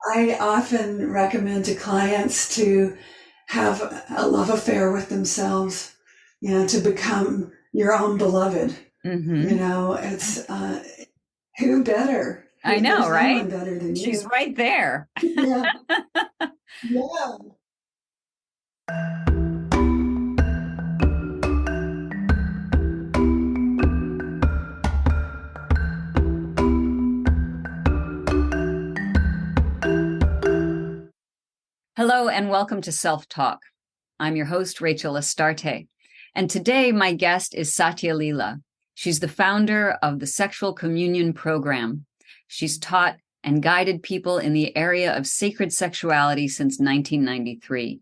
I often recommend to clients to have a love affair with themselves, to become your own beloved. Mm-hmm. It's who better? I know, There's no right? one better than She's you. right there. Yeah, yeah. Hello, and welcome to Self Talk. I'm your host, Rachel Astarte. And today, my guest is Satya Lila. She's the founder of the Sexual Communion Program. She's taught and guided people in the area of sacred sexuality since 1993.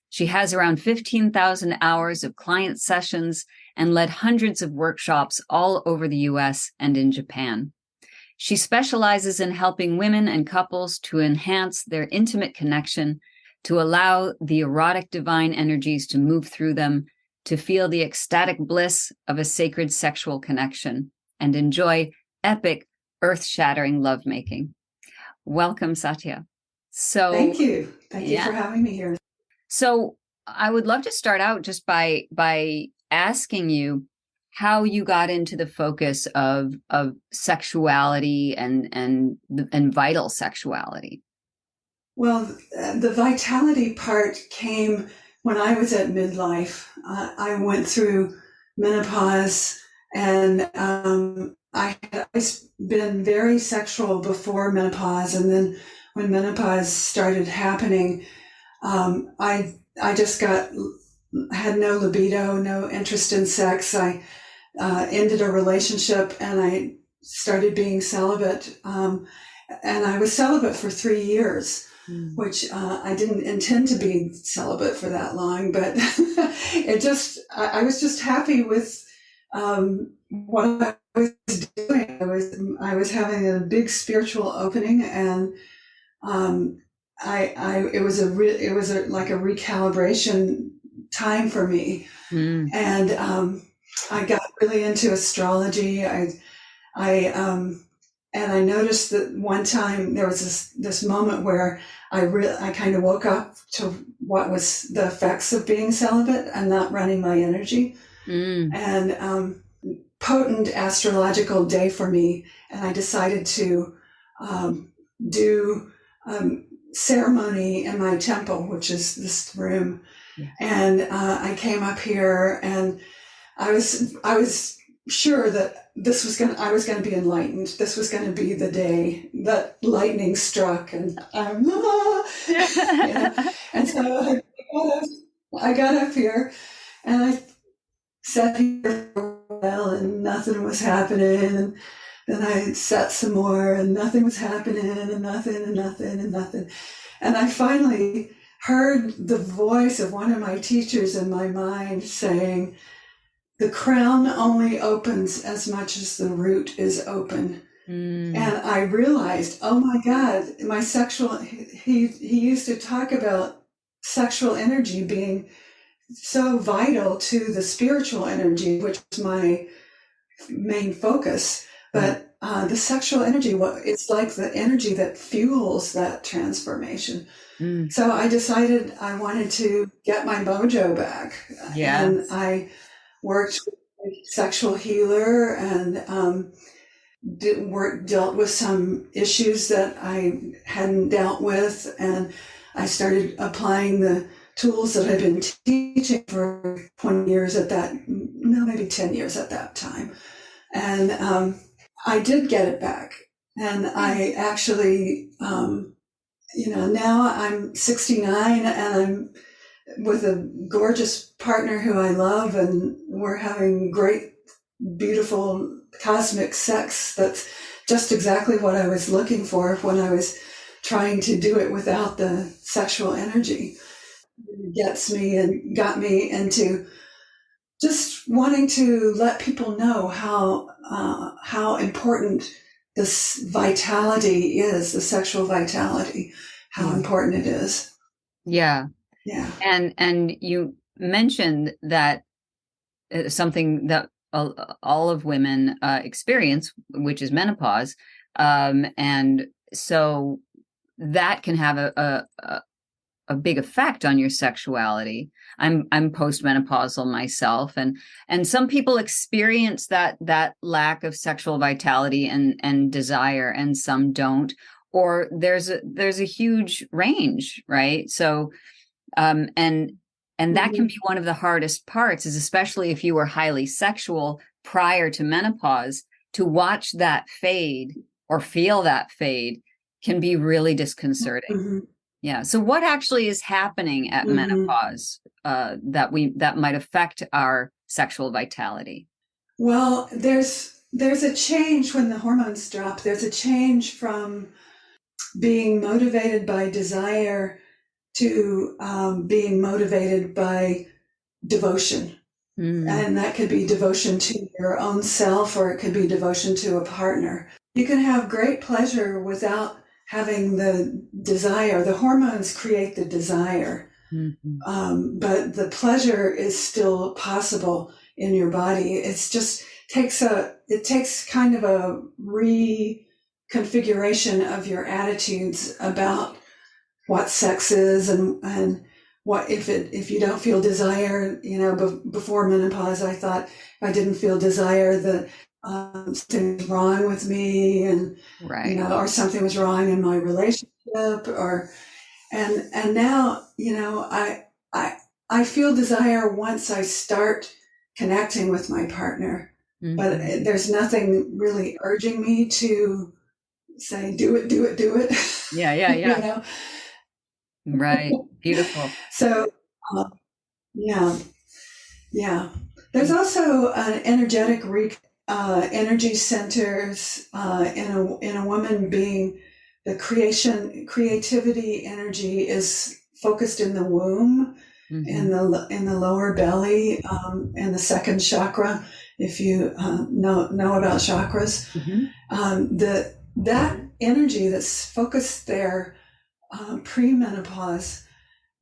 She has around 15,000 hours of client sessions and led hundreds of workshops all over the US and in Japan. She specializes in helping women and couples to enhance their intimate connection, to allow the erotic divine energies to move through them, to feel the ecstatic bliss of a sacred sexual connection, and enjoy epic, earth-shattering lovemaking. Welcome, Satya. Thank So, you. Thank you for yeah. having me here. So I would love to start out just by asking you how you got into the focus of sexuality and vital sexuality. Well, the vitality part came when I was at midlife. I went through menopause, and I had always been very sexual before menopause. And then when menopause started happening, I just had no libido, no interest in sex. I ended a relationship, and I started being celibate. And I was celibate for 3 years, which I didn't intend to be celibate for that long, but I was just happy with what I was doing. I was having a big spiritual opening, and it was like a recalibration time for me. Mm. And I got really into astrology. I and I noticed that one time there was this moment where I kind of woke up to what was the effects of being celibate and not running my energy. Mm. And potent astrological day for me, and I decided to do ceremony in my temple, which is this room. Yes. And I came up here, and I was sure that I was going to be enlightened. This was going to be the day that lightning struck, and and so I got up here, and I sat here for a while, and nothing was happening. And then I sat some more, and nothing was happening, and nothing, and nothing, and nothing. And I finally heard the voice of one of my teachers in my mind saying, "The crown only opens as much as the root is open." And I realized, oh my God, he used to talk about sexual energy being so vital to the spiritual energy, which is my main focus. But the sexual energy, it's like the energy that fuels that transformation. So I decided I wanted to get my mojo back. Yeah. And I worked with a sexual healer, and dealt with some issues that I hadn't dealt with. And I started applying the tools that I've been teaching for 20 years maybe 10 years at that time. And I did get it back. And I actually, now I'm 69, and I'm with a gorgeous partner who I love, and we're having great, beautiful cosmic sex. That's just exactly what I was looking for when I was trying to do it without the sexual energy. It gets me and got me into just wanting to let people know how important this vitality is, the sexual vitality, how important it is. Yeah. Yeah. And you mentioned that something that all of women experience, which is menopause. And so that can have a big effect on your sexuality. I'm postmenopausal myself, and some people experience that lack of sexual vitality and desire, and some don't. Or there's a huge range, right? So, and that can be one of the hardest parts, is especially if you were highly sexual prior to menopause, to watch that fade or feel that fade can be really disconcerting. Mm-hmm. Yeah. So what actually is happening at menopause that might affect our sexual vitality? Well, there's a change when the hormones drop. There's a change from being motivated by desire to being motivated by devotion. And that could be devotion to your own self, or it could be devotion to a partner. You can have great pleasure without having the desire. The hormones create the desire, but the pleasure is still possible in your body. It's just it takes kind of a reconfiguration of your attitudes about what sex is, and what if you don't feel desire. Before menopause, I thought if I didn't feel desire, that something's wrong with me, and right. Or something was wrong in my relationship, and now I feel desire once I start connecting with my partner, but there's nothing really urging me to say do it. Yeah. Right. Beautiful. So yeah. There's also an energetic energy centers in a woman being. The creativity energy is focused in the womb, in the lower belly, and the second chakra. If you know about chakras, that energy that's focused there pre-menopause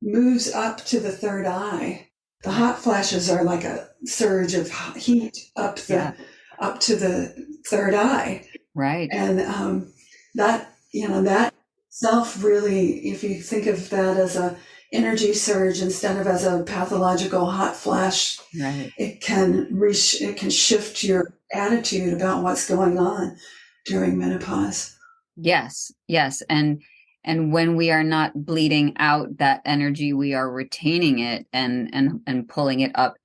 moves up to the third eye. The hot flashes are like a surge of heat up to the third eye. Right. And that self really, if you think of that as a energy surge instead of as a pathological hot flash, right, it can shift your attitude about what's going on during menopause. Yes. And when we are not bleeding out that energy, we are retaining it and pulling it up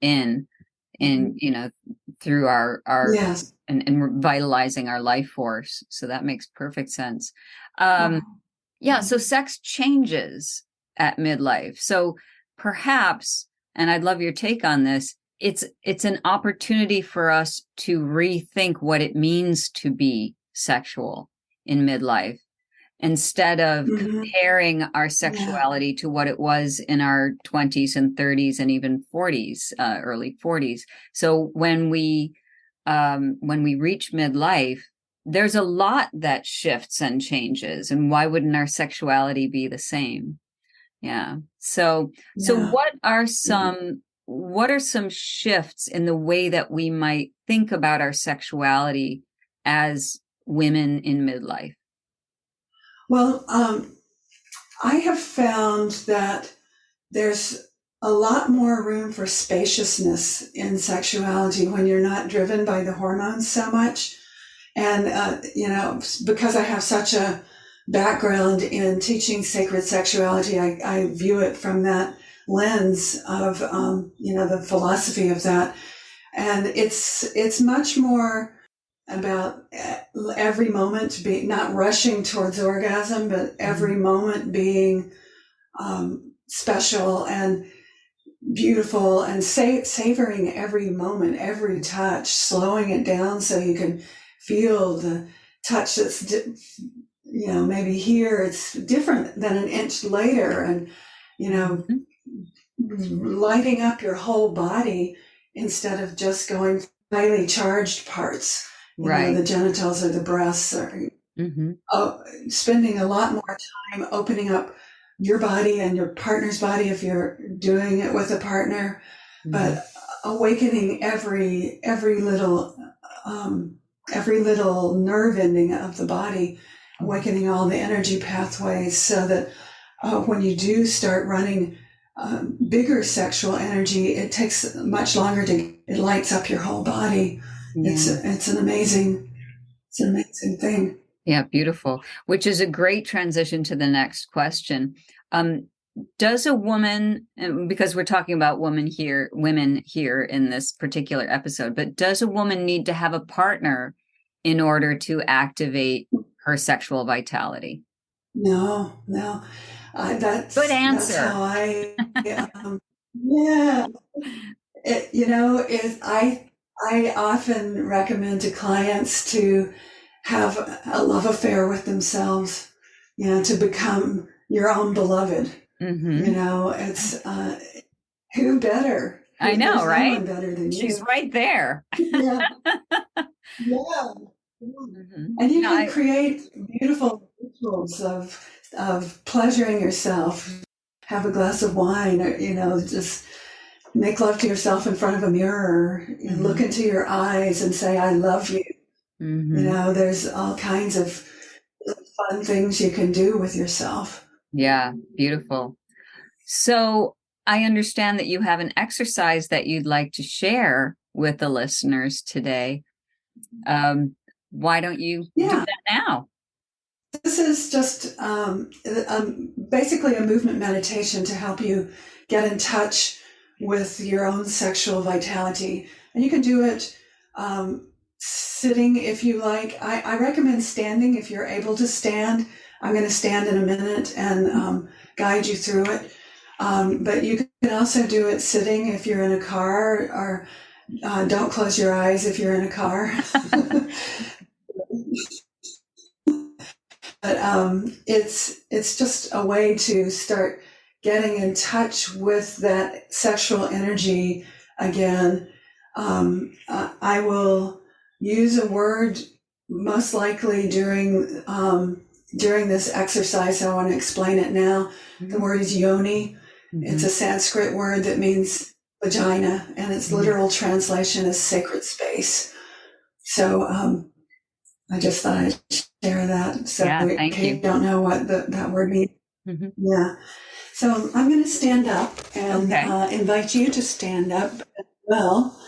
through our yes. and revitalizing our life force. So that makes perfect sense. So sex changes at midlife. So perhaps, and I'd love your take on this, it's an opportunity for us to rethink what it means to be sexual in midlife, instead of comparing our sexuality to what it was in our 20s and 30s and even 40s, early 40s. So when we reach midlife, there's a lot that shifts and changes, and why wouldn't our sexuality be the same? Yeah. So what are some shifts in the way that we might think about our sexuality as women in midlife? Well, I have found that there's a lot more room for spaciousness in sexuality when you're not driven by the hormones so much. And, because I have such a background in teaching sacred sexuality, I view it from that lens of, the philosophy of that. And it's much more about every moment being, not rushing towards orgasm, but every moment being special and beautiful, and savoring every moment, every touch, slowing it down so you can feel the touch that's, maybe here it's different than an inch later, and, lighting up your whole body instead of just going highly charged parts. The genitals or the breasts, or spending a lot more time opening up your body and your partner's body if you're doing it with a partner, but awakening every little nerve ending of the body, awakening all the energy pathways so that when you do start running bigger sexual energy, it takes much longer it lights up your whole body. Yeah. It's an amazing thing. Yeah, beautiful. Which is a great transition to the next question. Does a woman, because we're talking about women here in this particular episode, but does a woman need to have a partner in order to activate her sexual vitality? No. That's good answer. That's how yeah. I often recommend to clients to have a love affair with themselves, to become your own beloved. It's who better? I know, There's right? No one better than you. She's right there. Yeah. And you can create beautiful rituals of pleasuring yourself. Have a glass of wine, or just make love to yourself in front of a mirror. Look into your eyes and say, "I love you." There's all kinds of fun things you can do with yourself. Yeah, beautiful. So I understand that you have an exercise that you'd like to share with the listeners today. Why don't you do that now? This is just basically a movement meditation to help you get in touch with your own sexual vitality. And you can do it sitting if you like. I recommend standing if you're able to stand. I'm going to stand in a minute and guide you through it. But you can also do it sitting if you're in a car, or don't close your eyes if you're in a car. But it's just a way to start getting in touch with that sexual energy again. I will use a word most likely during this exercise. I want to explain it now. The word is yoni. It's a Sanskrit word that means vagina, and its literal translation is sacred space. So I just thought I'd share that. So thank you. Don't know what that word means. Yeah. So I'm going to stand up and invite you to stand up as well.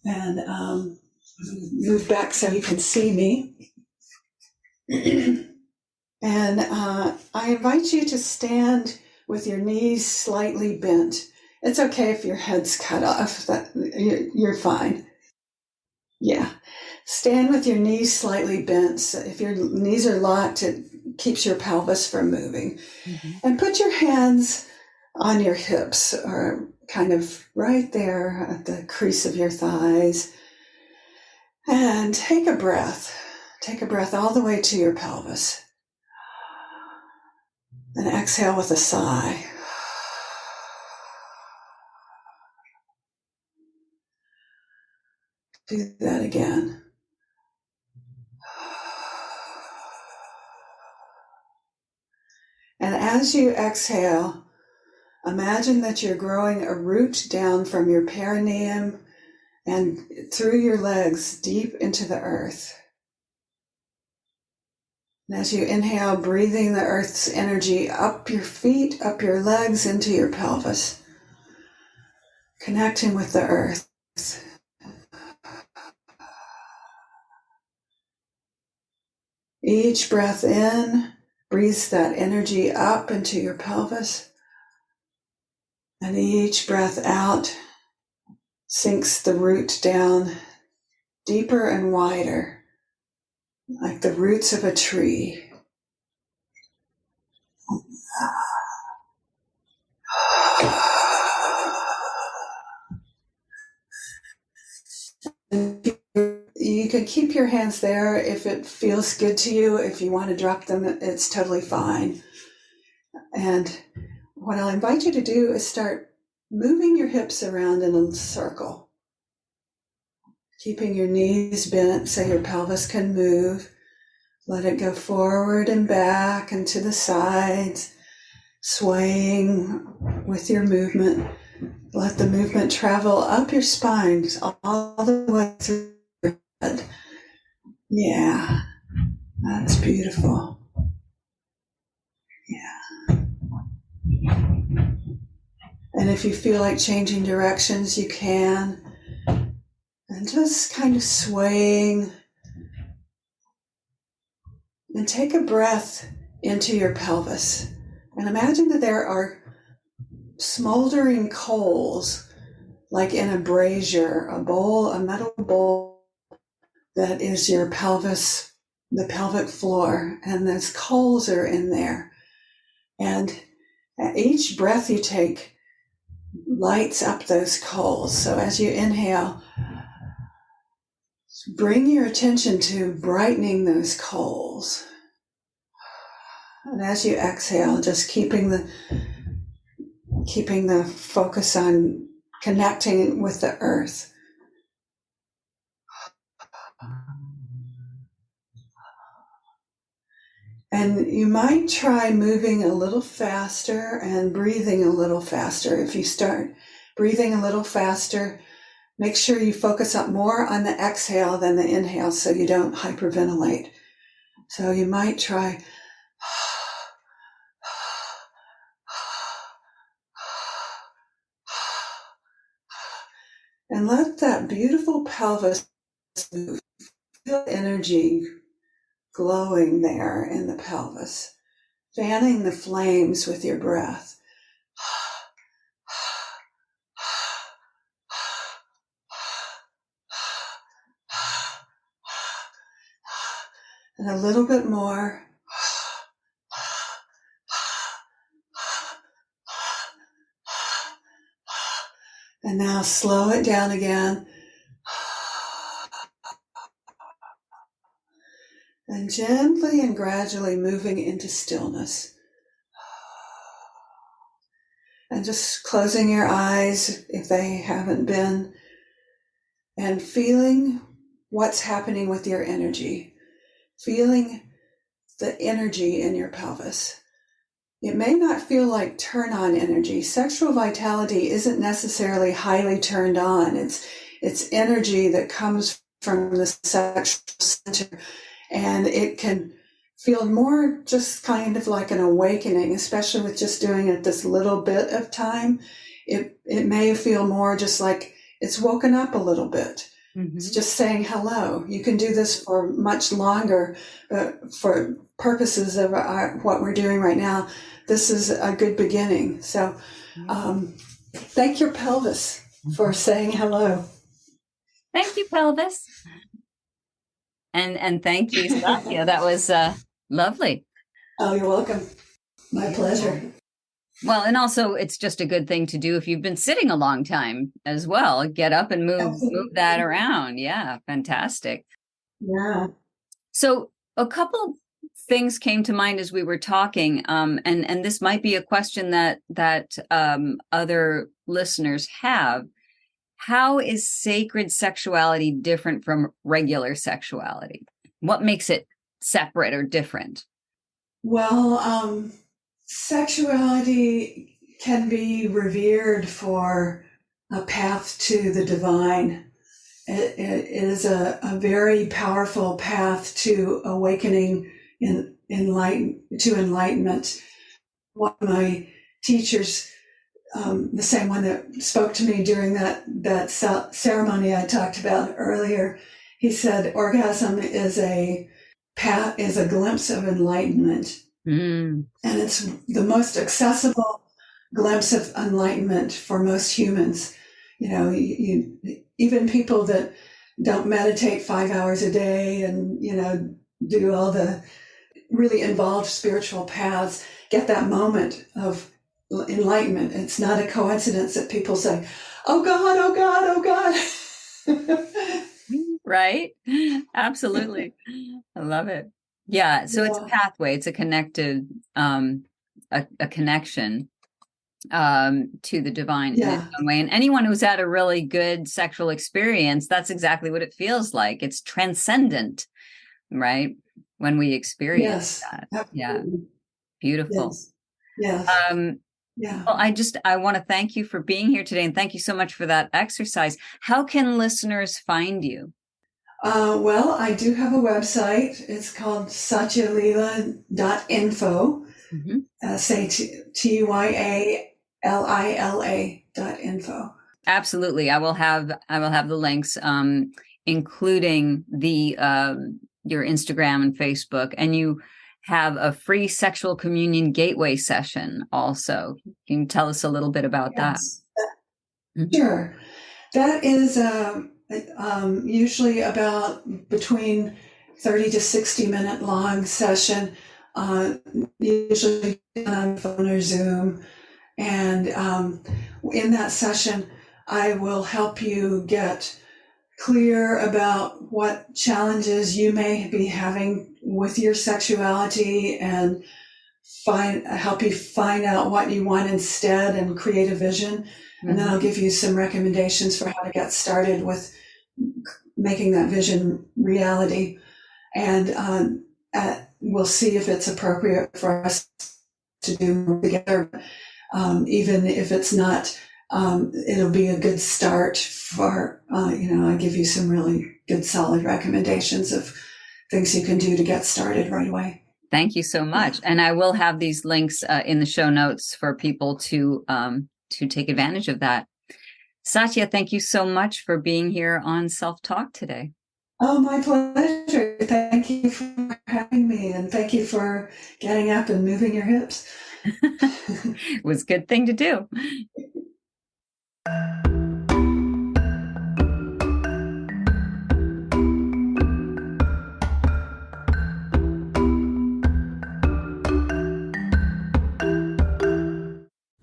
And move back so you can see me. And I invite you to stand with your knees slightly bent. It's okay if your head's cut off. You're fine. Yeah. Stand with your knees slightly bent. So if your knees are locked, it keeps your pelvis from moving. And put your hands on your hips, or kind of right there at the crease of your thighs. And take a breath. Take a breath all the way to your pelvis. And exhale with a sigh. Do that again. And as you exhale, imagine that you're growing a root down from your perineum and through your legs deep into the earth. And as you inhale, breathing the earth's energy up your feet, up your legs, into your pelvis, connecting with the earth. Each breath in breathes that energy up into your pelvis, and each breath out sinks the root down deeper and wider, like the roots of a tree. You can keep your hands there if it feels good to you. If you want to drop them, it's totally fine. And what I'll invite you to do is start moving your hips around in a circle, keeping your knees bent so your pelvis can move. Let it go forward and back and to the sides, swaying with your movement. Let the movement travel up your spine all the way through your head. Yeah. That's beautiful. Yeah. And if you feel like changing directions, you can. And just kind of swaying. And take a breath into your pelvis. And imagine that there are smoldering coals, like in a brazier, a bowl, a metal bowl that is your pelvis, the pelvic floor, and those coals are in there. And at each breath you take lights up those coals. So as you inhale, bring your attention to brightening those coals. And as you exhale, just keeping the focus on connecting with the earth. And you might try moving a little faster and breathing a little faster. If you start breathing a little faster, make sure you focus up more on the exhale than the inhale so you don't hyperventilate. So you might try and let that beautiful pelvis move. Feel energy glowing there in the pelvis, fanning the flames with your breath. And a little bit more. And now slow it down again. And gently and gradually moving into stillness. And just closing your eyes if they haven't been, and feeling what's happening with your energy. Feeling the energy in your pelvis. It may not feel like turn-on energy. Sexual vitality isn't necessarily highly turned on. It's energy that comes from the sexual center, and it can feel more just kind of like an awakening, especially with just doing it this little bit of time. It may feel more just like it's woken up a little bit. Mm-hmm. It's just saying hello. You can do this for much longer, but for purposes of what we're doing right now, this is a good beginning. So thank your pelvis for saying hello. Thank you, pelvis. And thank you, Satya. That was lovely. Oh, you're welcome. My pleasure. Well, and also it's just a good thing to do if you've been sitting a long time as well. Get up and move that around. Yeah, fantastic. Yeah. So a couple things came to mind as we were talking, and this might be a question that other listeners have. How is sacred sexuality different from regular sexuality? What makes it separate or different? Well, sexuality can be revered for a path to the divine. It is a very powerful path to awakening to enlightenment. One of my teachers, the same one that spoke to me during that ceremony I talked about earlier, he said orgasm is a glimpse of enlightenment. And it's the most accessible glimpse of enlightenment for most humans. You know, even people that don't meditate 5 hours a day and, do all the really involved spiritual paths, get that moment of enlightenment. It's not a coincidence that people say, oh God, oh God, oh God. Right? Absolutely. I love it. Yeah. So it's a pathway. It's a connected, a connection to the divine in its own way. And anyone who's had a really good sexual experience, that's exactly what it feels like. It's transcendent, right? When we experience that. Absolutely. Yeah. Beautiful. Yes. Well, I want to thank you for being here today, and thank you so much for that exercise. How can listeners find you? Well, I do have a website. It's called satyalila.info. Say TYALILA.info. Absolutely. I will have the links, including the your Instagram and Facebook, and you have a free sexual communion gateway session also. Can you tell us a little bit about Yes. that? Sure. That is usually about between 30 to 60-minute long session, usually on phone or Zoom. And in that session, I will help you get clear about what challenges you may be having with your sexuality and help you find out what you want instead and create a vision. And then I'll give you some recommendations for how to get started with making that vision reality. And we'll see if it's appropriate for us to do together. Even if it's not, it'll be a good start for, I give you some really good solid recommendations of things you can do to get started right away. Thank you so much. And I will have these links in the show notes for people to take advantage of that. Satya, thank you so much for being here on Self Talk today. Oh, my pleasure. Thank you for having me, and thank you for getting up and moving your hips. It was a good thing to do.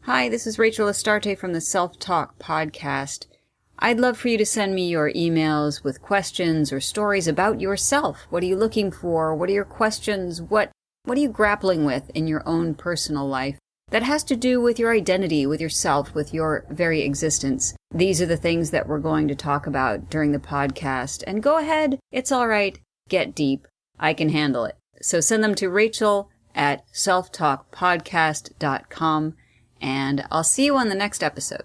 Hi, this is Rachel Astarte from the Self Talk podcast. I'd love for you to send me your emails with questions or stories about yourself. What are you looking for? What are your questions? What are you grappling with in your own personal life that has to do with your identity, with yourself, with your very existence? These are the things that we're going to talk about during the podcast. And go ahead. It's all right. Get deep. I can handle it. So send them to Rachel@selftalkpodcast.com. And I'll see you on the next episode.